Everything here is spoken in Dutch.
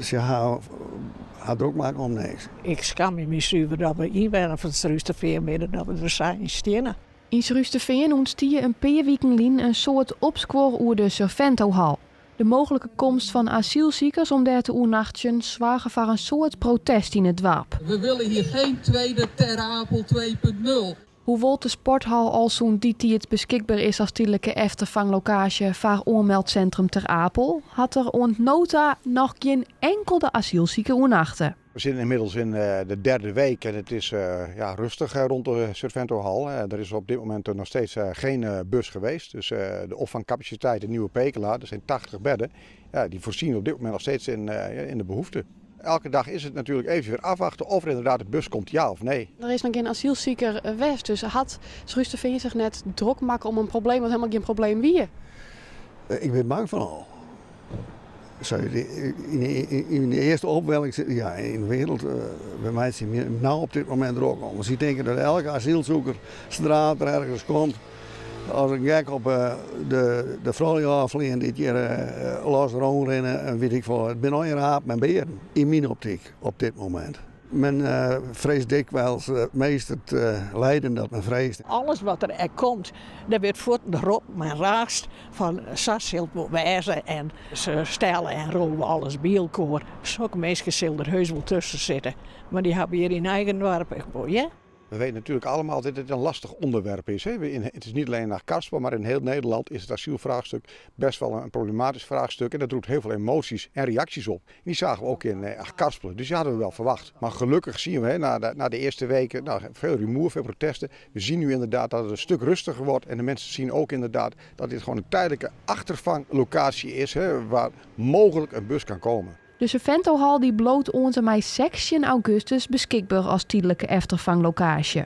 Ze had ook maar om niks. Ik schaam me misschien dat we inwerken van het Ruisterveer midden dat we er zijn in stenen. In Ruisterveer ontstie een paar weken lang een soort opsquor oer de Serventohal. De mogelijke komst van asielziekers om daar te oernachten zwagen voor een soort protest in het dorp. We willen hier geen tweede Ter Apel 2.0. Hoewel de sporthal al zo'n die het beschikbaar is als tijdelijke eftervanglocatie voor oormeldcentrum Ter Apel, had er ontnota nog geen enkele asielzieke oernachten. We zitten inmiddels in de derde week en het is rustig rond de Serventohal. Er is op dit moment nog steeds geen bus geweest. Dus de opvangcapaciteit in Nieuwe Pekela, er zijn 80 bedden, die voorzien op dit moment nog steeds in de behoefte. Elke dag is het natuurlijk even weer afwachten of er inderdaad de bus komt, ja of nee. Er is nog geen asielzieker west, dus had Ruisterveer zich net druk maken om een probleem wat helemaal geen probleem wie. Ik ben bang van al. In de eerste opwelling, ja, in de wereld, bij mij is het nou op dit moment er ook al. Dus ik denk dat elke asielzoeker straat er ergens komt. Als een gek op de vrouwen afvliegen, dit hier los rondrennen en weet ik veel. Het ben al een raap met beren, in mijn optiek, op dit moment. Men vreest dikwijls meest het lijden dat men vreest. Alles wat er komt, daar wordt voortdurend men raast van Sassil wijzen en ze stellen en rollen alles bij elkaar. Zulke mensen zullen er heus wel tussen zitten, maar die hebben hier in eigen dorp, ja? We weten natuurlijk allemaal dat dit een lastig onderwerp is. Hè? Het is niet alleen naar Karspel, maar in heel Nederland is het asielvraagstuk best wel een problematisch vraagstuk. En dat roept heel veel emoties en reacties op. En die zagen we ook in Karspel, dus die hadden we wel verwacht. Maar gelukkig zien we na de eerste weken veel rumoer, veel protesten. We zien nu inderdaad dat het een stuk rustiger wordt. En de mensen zien ook inderdaad dat dit gewoon een tijdelijke achtervanglocatie is, hè, waar mogelijk een bus kan komen. De Serventohal die bloot onze mei 16 augustus beschikbaar als tijdelijke eftervanglocatie.